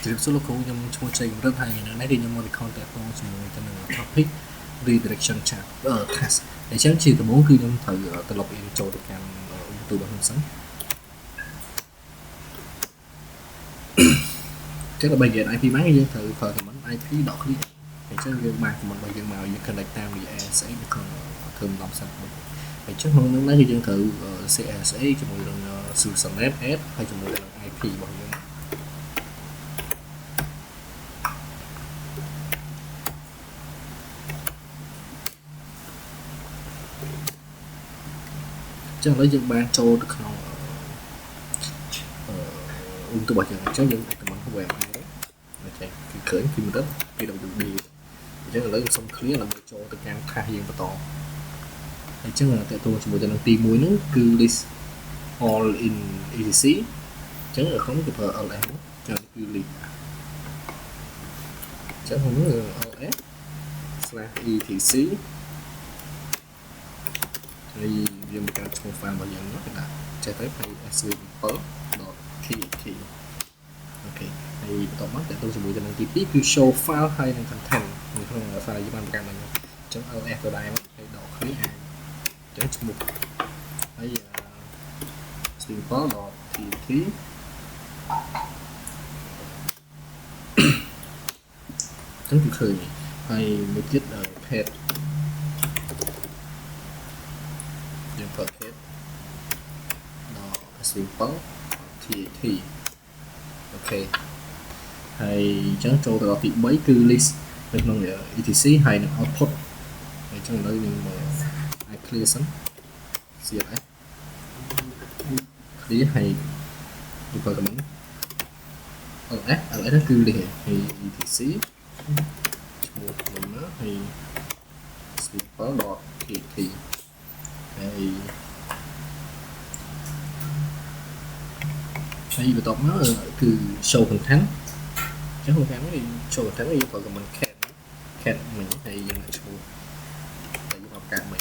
Jadi solo kau yang cuma cai berat hanya nanti dia yang mau record atau semua itu dengan topic redirection chat task. Để chẳng chỉ từ bốn khi yang thử từ lọc in cho được kan từ bản thân chắc là bây giờ IP máy như thử thử thì mình IP đọc đi thì chắc là mạng của mình bây giờ màu như connect tam thì sẽ được thường làm sạch thì chắc hơn nó lấy dân thử sẽ cho mọi người sự sẵn FF hay cho mọi người IP mọi người chắc lấy dân ban châu được không tôi bảo rằng chắc dân tụi mình không về ai đấy ok khi khởi khi mình đất khi đầu được đi chắc là lấy xong clear là một chỗ từ càng thay hiện và to thì chắc là tại tôi chỉ một lần tìm muối nữa cứ list all in etc chắc là không kịp ở lại cho cứ list chắc không có ls slash etc thì dùng cái trong file bao giờ nó phải là chạy tới hay svpper key ok thì tổng mắt để tôi sẽ buổi cho năng tiếp tiếp show file hay năng content mình không là file với bạn càng mình chấm ls ở đây hay đọc khí hàng chấm một bây giờ svpper dot thì chấm từ khởi hay một tiết ở page dùng page nó svpper thì ok hay chẳng cho tao tìm mấy cứ list mình mong là etc hay là output hay trong đó mình mà clear sẵn css clear hay được vào cái ls nó cứ liền thì etc một mình nó thì có đọt thì hay việc tập nó từ show phần thắng chứ không thắng thì show phần thắng thì gọi là mình can mình hay dừng lại show tại vì học cả mình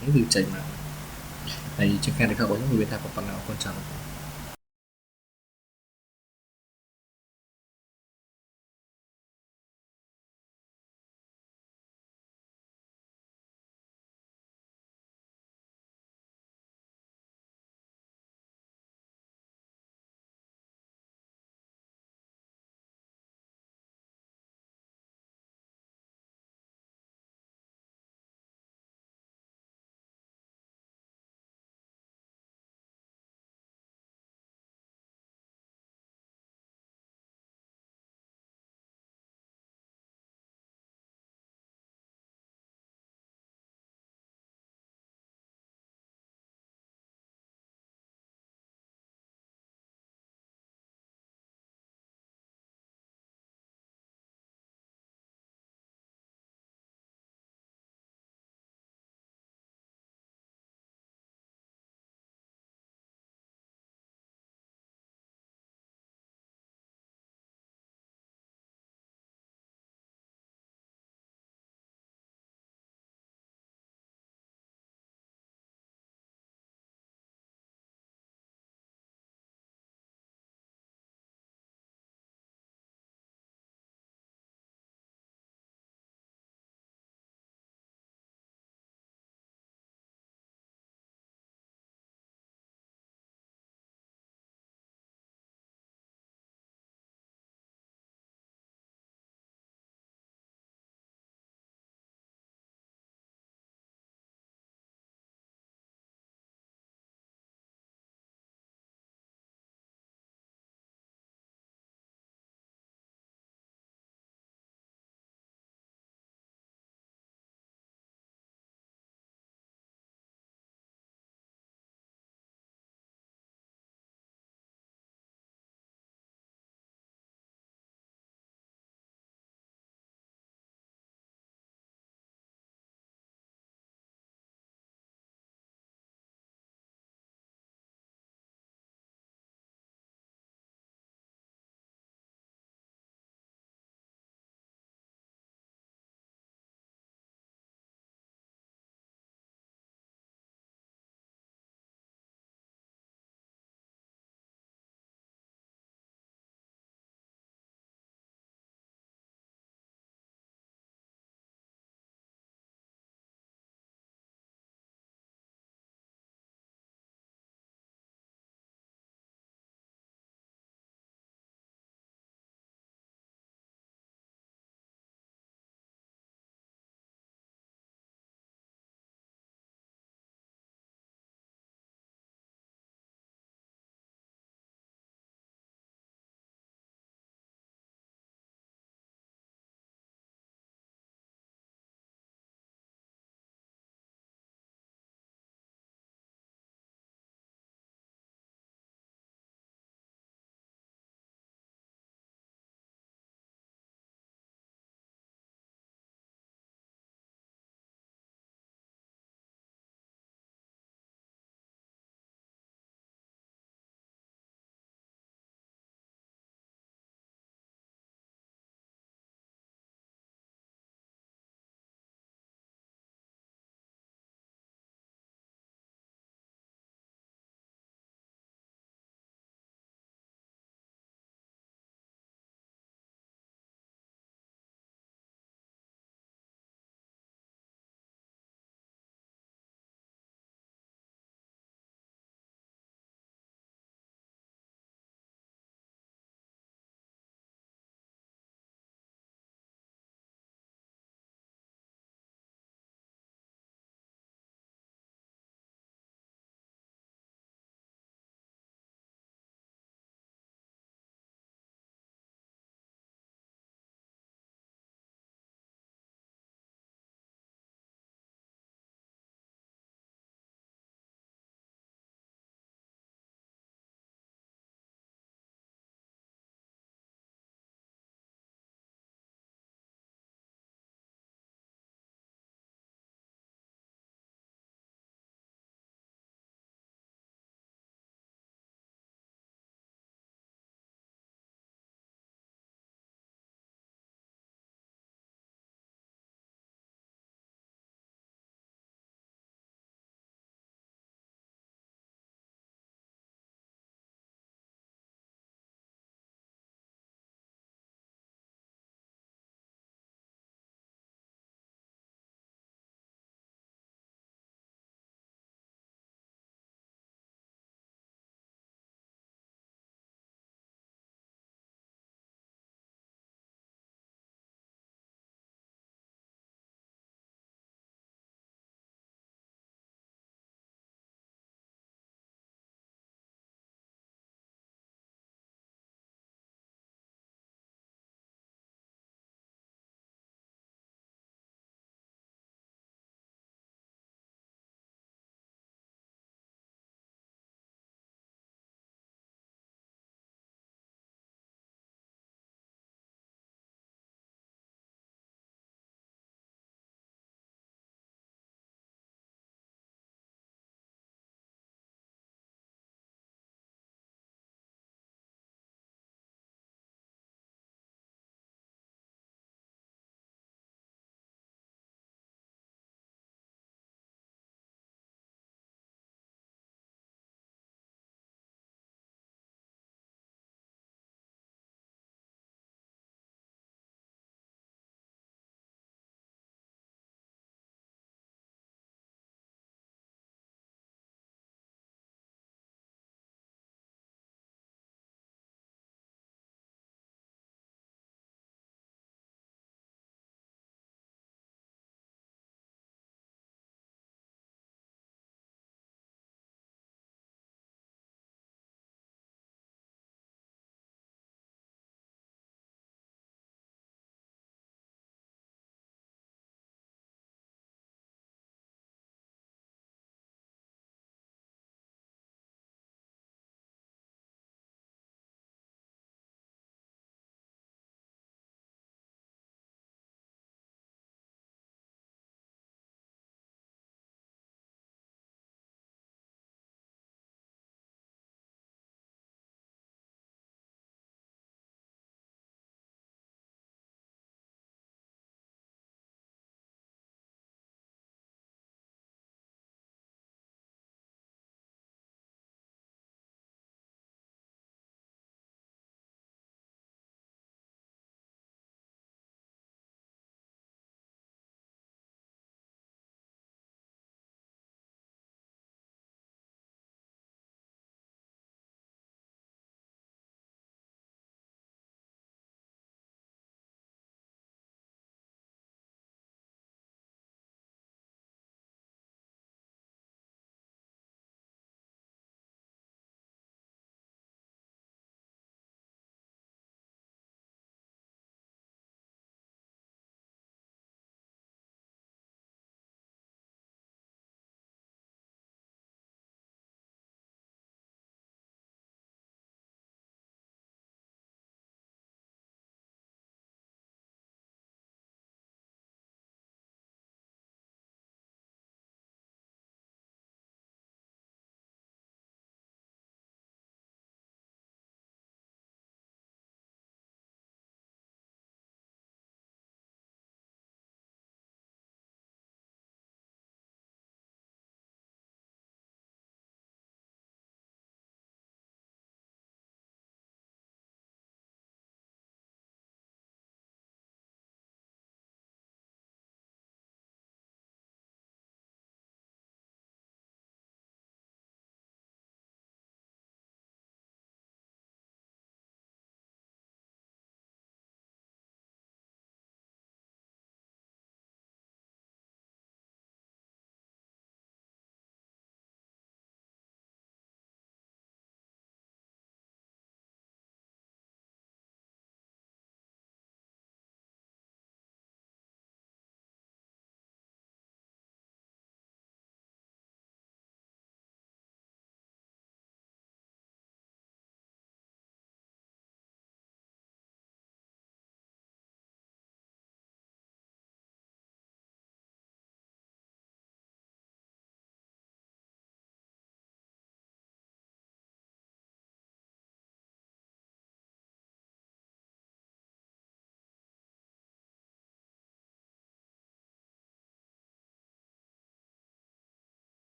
những từ chạy mà này chẳng can được các bạn những người ta có phần nào quan trọng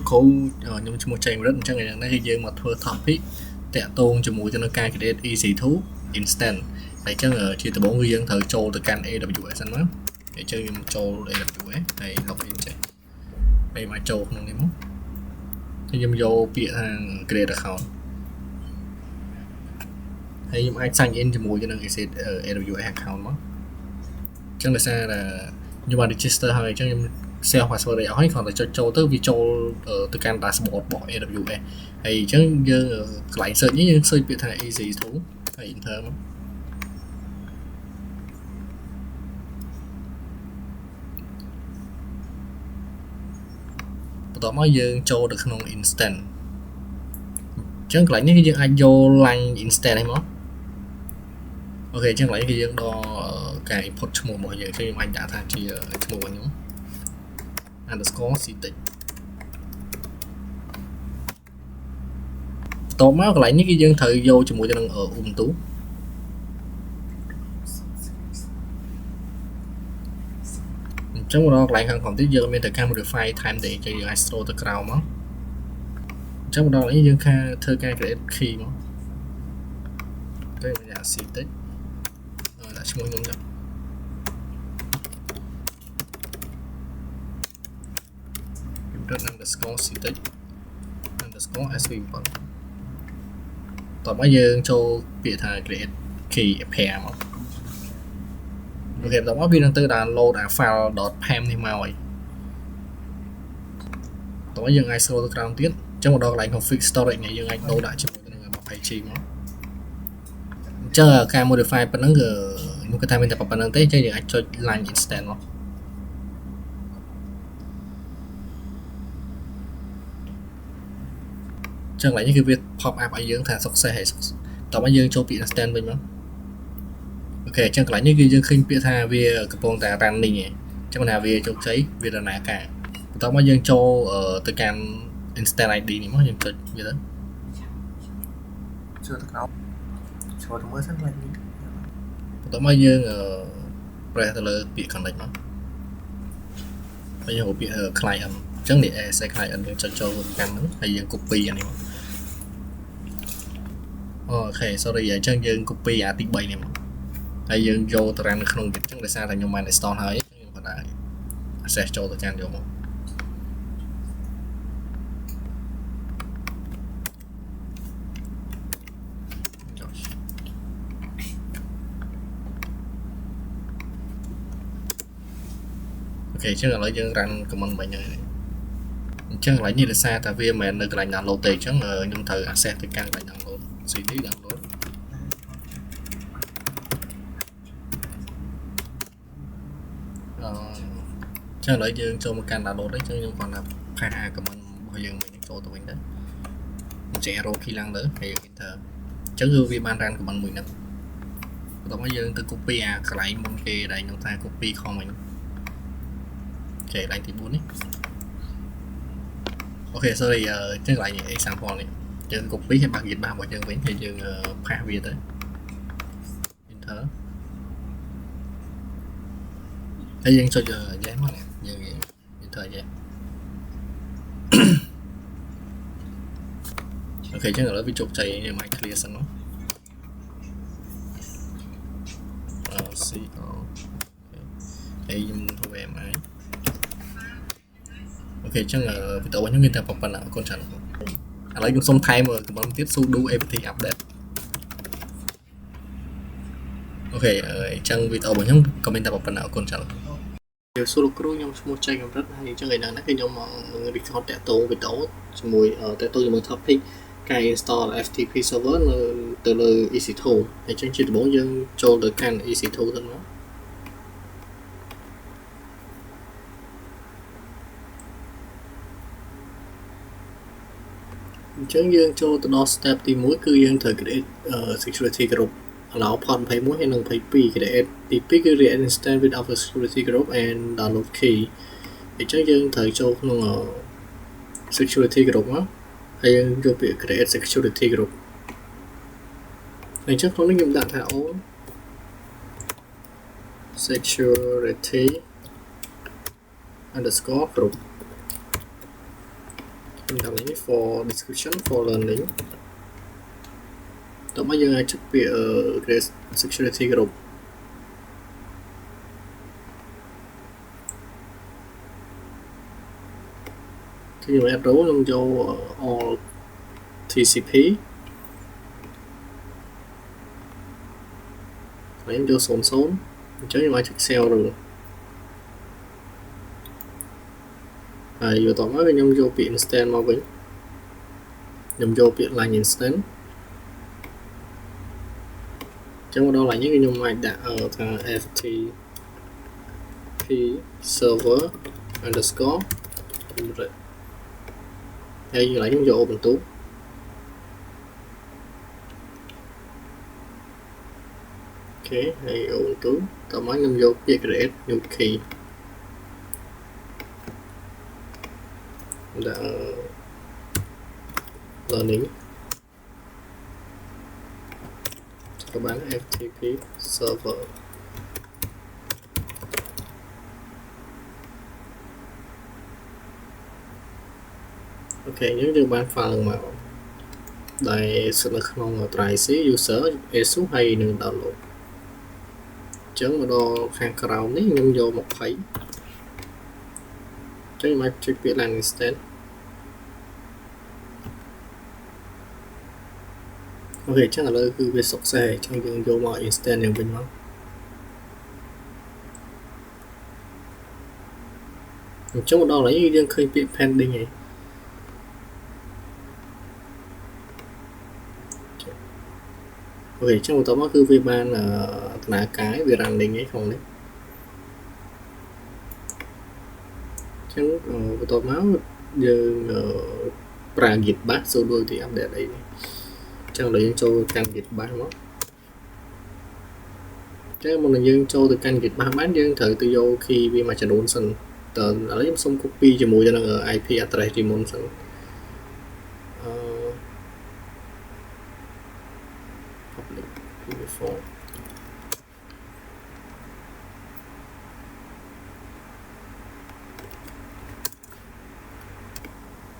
ខូខ្ញុំឈ្មោះចេញរិទ្ធអញ្ចឹងយ៉ាងណាគឺយើងមកធ្វើ topic តាក់ទងជាមួយទៅនឹងការ create EC2 instant ហើយអញ្ចឹងជាដំបូងគឺយើងត្រូវចូលទៅកាន់ AWS ហ្នឹងមកហើយអញ្ចឹងខ្ញុំចូល AWS ហើយ login ចេះហើយមកចូលក្នុងនេះមកខ្ញុំយកពាក្យថា create account ហើយខ្ញុំអាច sign in ជាមួយនឹង AWS account មកអញ្ចឹងដោយសារតែខ្ញុំបាន register ហើយអញ្ចឹងខ្ញុំ share password ឲ្យគ្រាន់តែចុចចូលទៅវាចូលទៅកាន់ dashboard របស់ AWS ហើយអញ្ចឹងយើងកន្លែង search នេះយើង search ពាក្យថា EC2 ហើយ enter មកបន្ទាប់មកយើងចូលទៅក្នុង instant អញ្ចឹងកន្លែងនេះគឺយើងអាចយក line instant នេះមកអូខេអញ្ចឹងកន្លែងនេះគឺយើងដល់ការ input ឈ្មោះរបស់យើងខ្ញុំអាចដាក់ថាជាឈ្មោះរបស់ខ្ញុំ underscore ctech តមកកន្លែងនេះគឺយើងត្រូវយកជាមួយទៅនឹង Ubuntu អញ្ចឹងមកដល់កន្លែងខាងក្រោមទៀតយើងមានតែការ modify time ទេអញ្ចឹងយើងអាច scroll ទៅក្រោមមកអញ្ចឹងមកដល់នេះយើងធ្វើការ create key មកទៅមកដាក់ ctech ដាក់ឈ្មោះខ្ញុំទៅunderscore ctech underscore sv7 តោះមកយើងចូលពាក្យថា create key pair មកអូខេតោះមកវានឹងទៅ download អា file.pem នេះមកហើយតោះមកយើងអាច scroll ទៅក្រោមទៀតអញ្ចឹងមកដល់កន្លែង config storage នេះយើងអាចដូរដាក់ជាមួយទៅនឹង page មកអញ្ចឹងការ modify ប៉ុណ្ណឹងគឺខ្ញុំគិតថាមានតែប៉ុណ្្នឹងទេអញ្ចឹងយើងអាចចុច line instant មកចឹងឡើយនេះគឺវា pop up ឲ្យយើងថា success ហើយតោះមកយើងចូលពាក្យ instant វិញមកអូខេអញ្ចឹងកន្លែងនេះគឺយើងឃើញពាក្យថាវាកំពុងតែ running ឯងអញ្ចឹងថាវាជោគជ័យវាដំណើរការបន្ទាប់មកយើងចូលទៅកាន់ instant ID នេះមកយើងចុចវាទៅចូលទៅក្រោមចូលទៅមើលសិនឡើយនេះបន្ទាប់មកយើង press ទៅលើពាក្យ connect មកហើយយើងរកពាក្យ client អញ្ចឹងនេះ ASA client យើងចុចចូលទៅកាន់ហ្នឹងហើយយើង copy អានេះមកអូខេ sorry អញ្ចឹងយើង copy អាទី3នេះមកហើយយើងយកទៅ run នៅក្នុងទៀតអញ្ចឹងដោយសារតែខ្ញុំបាន install ហើយខ្ញុំក៏ដាក់ access ចូលទៅកាន់យកមកអូខេអញ្ចឹងឥឡូវយើង run command មិញហើយអញ្ចឹងកន្លែងនេះដោយសារតែវាមិនមែននៅកន្លែង download ទេអញ្ចឹងខ្ញុំត្រូវ access ទៅកាន់កន្លែង download cd download ចឹងឥឡូវយើងចូលមកកាន់ download đấy ចឹងខ្ញុំគាត់ថាផាស comment របស់យើងវិញចូលទៅវិញទៅបញ្ចេញ arrow key ឡើងទៅហើយ enter ចឹងគឺវាបាន run comment មួយហ្នឹងបន្ទាប់មកយើងទៅ copy អាកន្លែងមុនគេដែលខ្ញុំថា copy ខំវិញចេះកន្លែងទី4នេះអូខេ sorry ចឹងកន្លែង example នេះយើង copy ហើយបាក់ git របស់យើងវិញហើយយើងផាសវាទៅ enter ហើយយើងចុច yes មកយើង enter yes អូខេចឹងឥឡូវវាជោគជ័យយើងមក clear សិនមកCO ហើយខ្ញុំធ្វើ MI អូខេចឹងវីដេអូខ្ញុំមានតែប៉ុណ្ណឹងអរគុណច្រើនឥឡូវខ្ញុំសុំថែមកំប៉ុងទៀត sudo apt update អូខេអញ្ចឹងវីដេអូរបស់ខ្ញុំក៏មានតែប៉ុណ្ណឹងអរគុណច្រើនសួរលោកគ្រូខ្ញុំឈ្មោះចៃកម្រិតហើយអញ្ចឹងថ្ងៃនេះគឺខ្ញុំនឹង record តាក់ទងវីដេអូជាមួយតាក់ទងជាមួយ topic ការ install FTP server ទៅលើ EC2 ហើយអញ្ចឹងជាដំបូងយើងចូលទៅកាន់ EC2 ទៅមកអញ្ចឹងយើងចូលទៅដល់ step ទី1គឺយើងត្រូវ create security group allow port 21ហើយនិង22 create ទី2គឺ create instance with our security group and download key អញ្ចឹងយើងត្រូវចូលក្នុង security group មកហើយយើងយកពាក្យ create security group អញ្ចឹងក្នុងនេះខ្ញុំដាក់ថា all security underscore group for description for learning tụi mấy dương ai chức việc create security group khi mà add role trong cho all TCP lấy cho số chứ như mà chức sell rồi vừa tỏ mới nhung vô bị instant mà vĩnh nhung vô bị line instant trong đó là những cái nhung mạch đã ở thằng FTP server underscore hay như là nhung vô OpenTube ok hay OpenTube tỏ mới nhung vô việc create new key đã learning các bạn FTP server ok nếu như bạn phần mà đây sự là không try xí user số hay đừng download chấn mà đo hàng crowd ní nhưng vô một thấy chứ mà trực tiếp là instant ok chắc là lời cứ về sọc xe trong những vô mọi instant đều bên nó trong một đó là những khơi bị pending ấy ok trong một tấm cứ về ban là cái về running ấy không đấy chứ tôi máu giờ ra git bash số đôi thì update đây chẳng là dân châu can git bash nó chứ một là dân châu từ can git bash bán dân thử từ vô khi vì mà chẳng đồn sân tờ lấy xong copy cho mùi cho nó ở IP address thì môn sân public PV4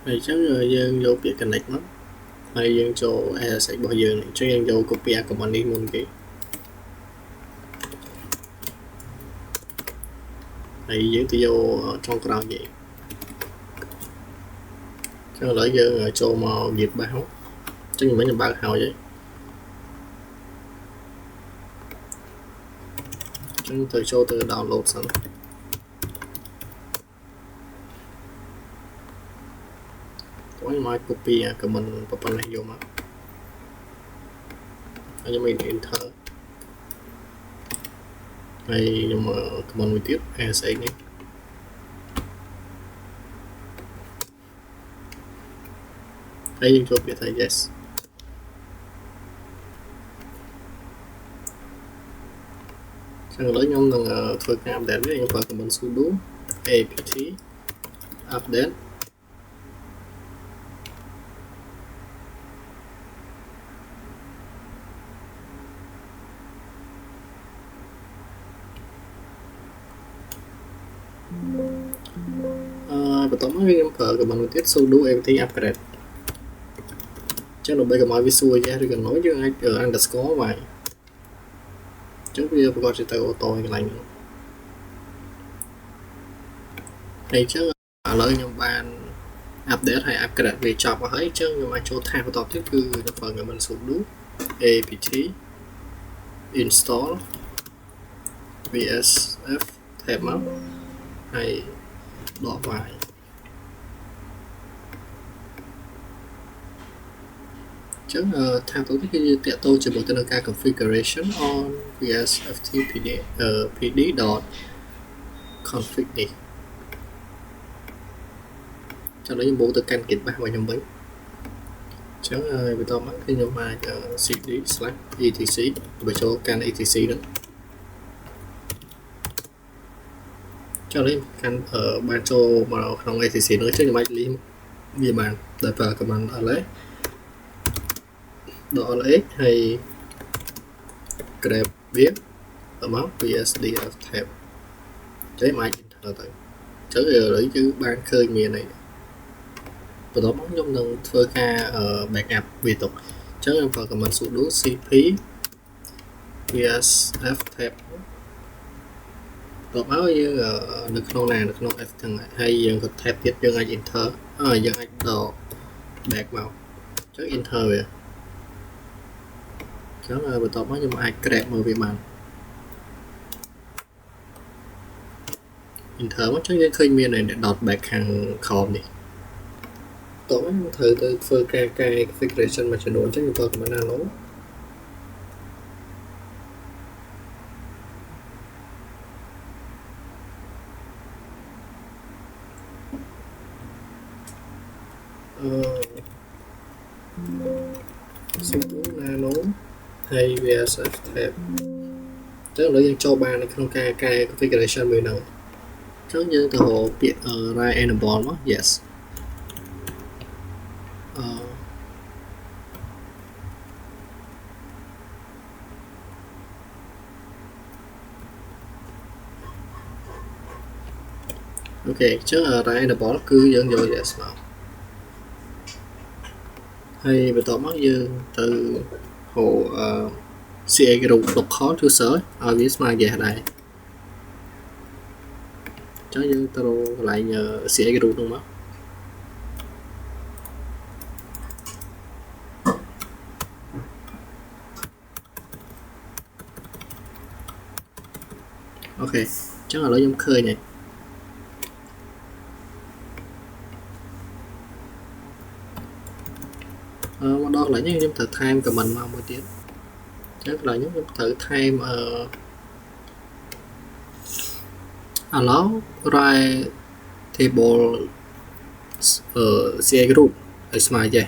thì chắc là dân vô việc connect lắm hay dân cho sẽ bao giờ này cho dân vô copy command đi môn kì hay dân thì vô trong crowd vậy chắc là lấy dân cho mà nghiệp báo chắc như mấy nhà báo hào vậy chắc từ cho từ download sẵn tối mai copy comment vào này vô mà cho mình enter hay nhưng mà comment mới tiếp sẽ này đây cho biết thấy yes sang lấy nhóm là thôi cái update với những phần comment sudo apt update và tóm cái em phở của mình tiếp sudo apt upgrade chắc là bây giờ mọi visual ra thì cần nói chứ ai ở underscore vậy trước video của sẽ từ ô tô cái này hay chứ ở lợi nhóm ban update hay upgrade về chọn vào hết chứ nhưng mà chỗ thay của tiếp cứ nó phần của mình sudo apt install vsf thêm máu hay đỏ vài chứ tham tổ chức như tiện tôi chỉ một tên là configuration on vsft pd.config đi cho nó bộ từ can kit 3 vào nhóm mấy chứ vì tôi mắc cái nhóm mai cd / etc về cho can etc đó cho nên can ở ban châu mà không etc nữa chứ nhưng mà lý gì bạn đợi vào command ở lấy độ x hay grep viết ở máu vsdf tab chế máy là tới chớ ở đấy chứ ban khơi nghề này បន្ទាប់មកខ្ញុំនឹងធ្វើការ backup វាទុកអញ្ចឹងខ្ញុំប្រើ command sudo cp vsf tab បន្ទាប់មកយើងនៅក្នុងនៅក្នុង F ទាំងហើយយើងក៏ tab ទៀតយើងអាច enter យើងអាចដក back មកអញ្ចឹង enter វាអញ្ចឹងបន្ទាប់មកខ្ញុំអាច grab មើលវាបាន enter មកអញ្ចឹងយើងឃើញមាន dot back ខាងក្រោមនេះតោះខ្ញុំត្រូវទៅធ្វើការកែ configuration មួយចំនួនអញ្ចឹងខ្ញុំប្រើ command nano sudo nano ហើយ vsf tab អញ្ចឹងឥឡូវយើងចូលបាននៅក្នុងការកែ configuration មួយហ្នឹងអញ្ចឹងយើងទៅរកពាក្យ write enable មក yesអូខេអញ្ចឹង write enable គឺយើងយក yes មកហើយបន្ទាប់មកយើងទៅរកCA group local user ឲ្យវាស្មើ yes ដែរអញ្ចឹងយើងទៅរកកន្លែង CA group ហ្នឹងមកអូខេអញ្ចឹងឥឡូវខ្ញុំឃើញហើយមកដល់កន្លែងនេះខ្ញុំត្រូវថែម comment មកមួយទៀតអញ្ចឹងកន្លែងនេះខ្ញុំត្រូវថែមallow write table CA group ឲ្យស្មើ yes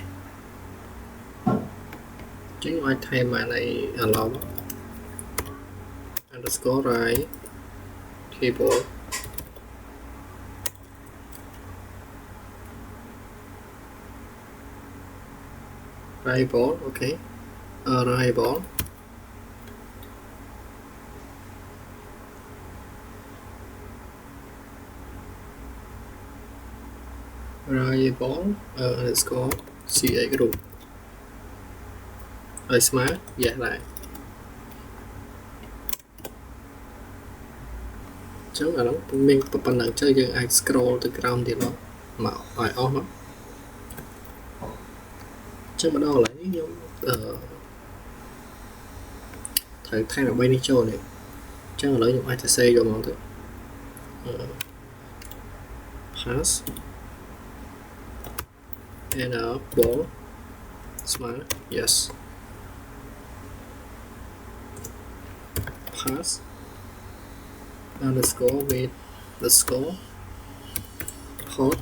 អញ្ចឹងខ្ញុំអាចថែមបានឲ្យ allow underscore write table variable okay variable underscore CA group ឲ្យស្មើ yes ដែរអញ្ចឹងអានោះមានប៉ុណ្ណឹងចឹងយើងអាច scroll ទៅក្រោមទៀតមកឲ្យអស់មកចឹងមកដល់កន្លែងនេះខ្ញុំត្រូវថែមអ្វីនេះចូលនេះអញ្ចឹងឥឡូវខ្ញុំអាចទៅ save យកមកទៅpass enable ស្មើ yes pass underscore with underscore port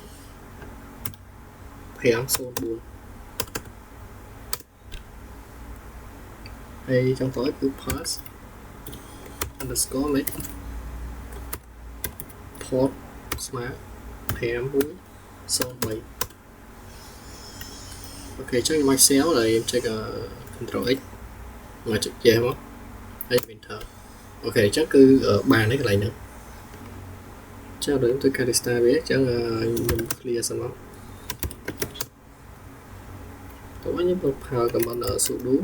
504ហើយចុងក្រោយគឺ pass underscore with port ស្មើ5103អូខេចឹងខ្ញុំអាច save ហើយខ្ញុំចុច control x មកចុច yes មកហើយ enter អូខេចឹងគឺបានហើយកន្លែងហ្នឹងចឹងដល់ខ្ញុំធ្វើការ restart វាចឹងខ្ញុំ clear សិនមកតោះខ្ញុំប្រើ command sudo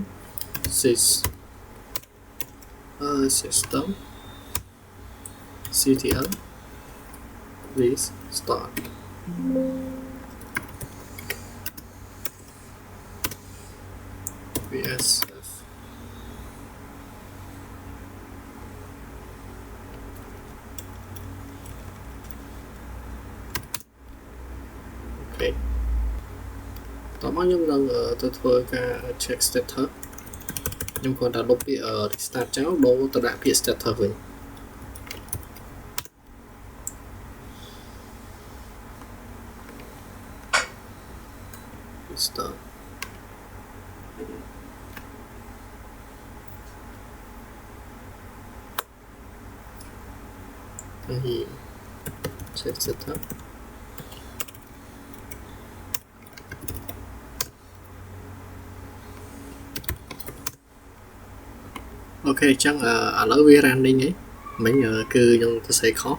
system ctl please start vsf okay តោះមកខ្ញុំនឹងទៅធ្វើការ check status ខ្ញុំគ្រាន់តែលុបពាក្យ restart ចោលដូរទៅដាក់ពាក្យ status វិញstart ហើយ check setupអូខេអញ្ចឹងឥឡូវវា running ហីមិញគឺខ្ញុំទៅសេខុស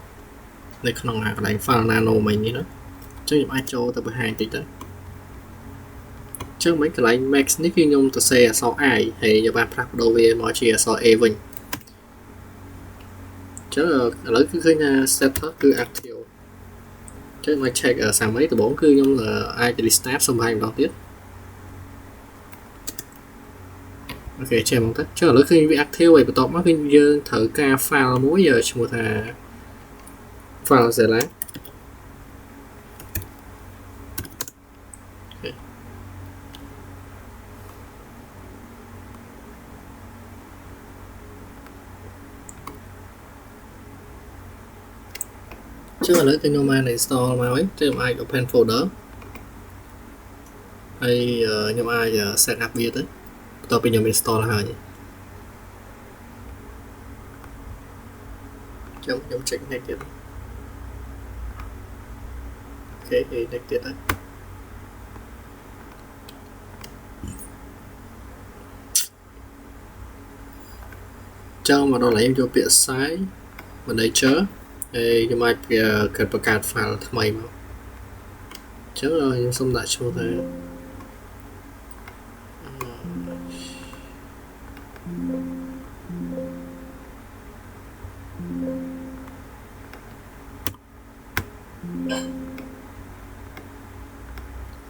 នៅក្នុងកន្លែង file nano មិញនេះណាអញ្ចឹងខ្ញុំអាចចូលទៅបង្ហាញតិចទៅ ចឹងមិនកន្លែង max នេះគឺខ្ញុំទៅសេអក្សរ I ហើយខ្ញុំបានផ្លាស់ប្ដូរវាមកជាអក្សរ A វិញចឹងឥឡូវគឺឃើញថា status គឺ active ចឹងមក check សាមីដំបូងគឺខ្ញុំអាច restart សុំឲ្យម្ដងទៀតអូខេចេះមកទៅចឹងឥឡូវឃើញវា active ហើយបន្ទាប់មកគឺយើងត្រូវការ file មួយឈ្មោះថា FileZilla ចឹងឥឡូវគឺខ្ញុំបាន install មកវិញចឹងខ្ញុំអាច open folder ហើយខ្ញុំអាច set up វាទៅបន្ទាប់ពីខ្ញុំ install ហើយចឹងខ្ញុំ check next ទៀតអូខេ next ទៀតហើយចឹងមកដល់នេះខ្ញុំចូលពាក្យ site manager ហើយខ្ញុំអាចបង្កើត file ថ្មីមកចឹងខ្ញុំសូមដាក់ឈ្មោះថា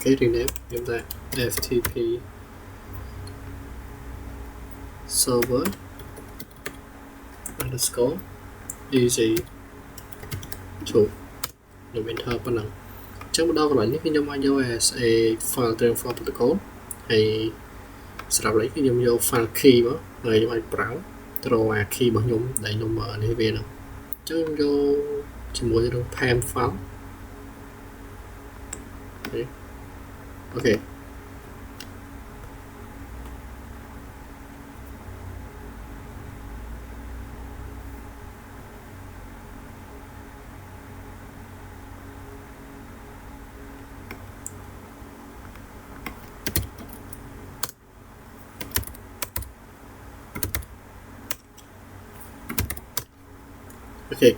គេ rename ខ្ញុំដាក់ FTP server underscore easy to ខ្ញុំ enter ប៉ុណ្ណឹងចឹងមកដល់កន្លែងនេះគឺខ្ញុំអាចយក as a file transfer protocol ហើយសម្រាប់នេះគឺខ្ញុំយក file key មកហើយខ្ញុំអាចប្រើត្រូវអា key របស់ខ្ញុំដែលខ្ញុំនេះវាហ្នឹងចឹងខ្ញុំយកជាមួយនឹង PAM file អូខេអូខេ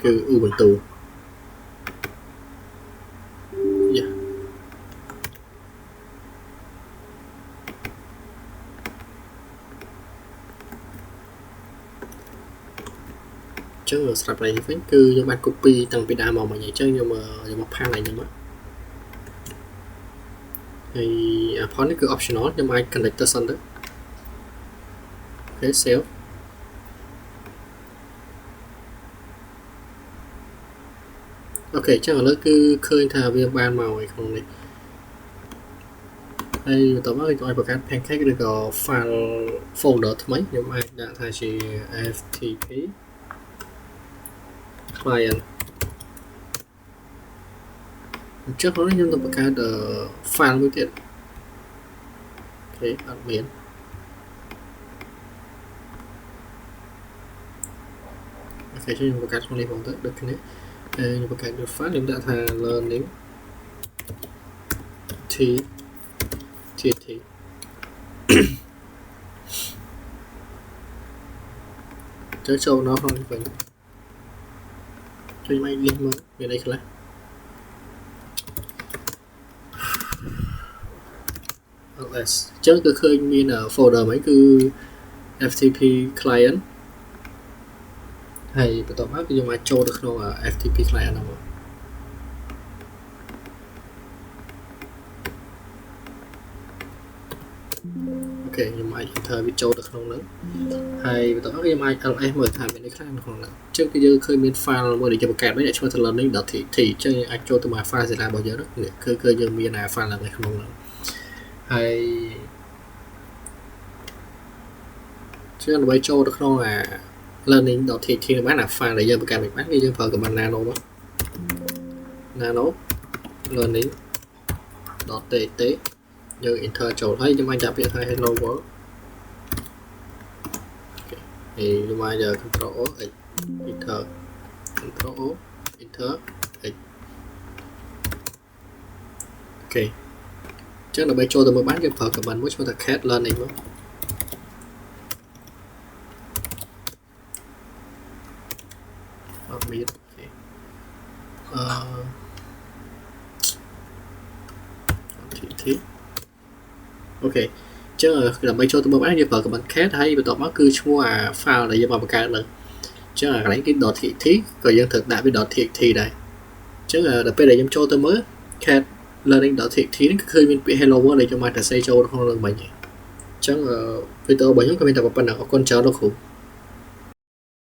គឺ Ubuntu យ៉ាចឹងស្រាប់ហើយវិញគឺខ្ញុំបាន copy តាំងពីដើមមកវិញអញ្ចឹងខ្ញុំមកផាំងឲ្យខ្ញុំមកហើយ upon នេះគឺ optional ខ្ញុំអាច connect ទៅសិនទៅអូខេ saveអូខេចឹងឥឡូវគឺឃើញថាវាបានមកហើយក្នុងនេះហើយបន្ទាប់មកខ្ញុំអាចបង្កើត pancake ឬក៏ file folder ថ្មីខ្ញុំអាចដាក់ថាជា FTP client អញ្ចឹងខ្ញុំទៅបង្កើត file មួយទៀតអូខេអត់មានអូខេខ្ញុំបង្កើតក្នុងនេះផងទៅដូចគ្នាខ្ញុំបង្កើត file ខ្ញុំដាក់ថា learning ttt ចូលដល់ក្នុងនេះវិញជួយមក link មកមានអីខ្លះls អញ្ចឹងគឺឃើញមាន folder ហ្នឹងគឺ FTP client ហើយបន្ទាប់មកគឺយើងអាចចូលទៅក្នុង FTP client ហ្នឹងមកអូខេខ្ញុំអាច enter វាចូលទៅក្នុងហ្នឹងហើយបន្ទាប់មកខ្ញុំអាច ls មើលថាមានអីខ្លះនៅក្នុងហ្នឹងអញ្ចឹងគឺយើងឃើញមាន file មួយដែលយើងបង្កើតវិញឈ្មោះថា learning.txt អញ្ចឹងយើងអាចចូលទៅមក file Zilla របស់យើងនេះគឺយើងមាន file ហ្នឹងនៅក្នុងហ្នឹងហើយចឹងដើម្បីចូលទៅក្នុងlearning.txt បាន file ដែលយើងបង្កើតមិនបានគឺយើងប្រើ command nano មក nano learning.txt យើង enter ចូលហើយខ្ញុំអាចដាក់ពាក្យថា hello world ហើយខ្ញុំអាច control O X enter control O enter X អូខេចឹងដើម្បីចូលទៅមើលបានយើងប្រើ command មួយឈ្មោះថា cat learning មកអត់មានអូខេTT ok chứ là mấy cho tôi mới bán như vợ của mình khác hay bị tọt mất cứ mua file này nhưng mà cái nữa chứ là lấy cái đọt thiệt thí rồi dân thực đại với đọt thiệt thì đây chứ là bây giờ cho tôi mới cat learning đọt thiệt thí nó khơi mình bị hello world để cho mà ta xây cho không được mình chứ là bây giờ bởi những cái mình tập bản nào con cháu nó khổ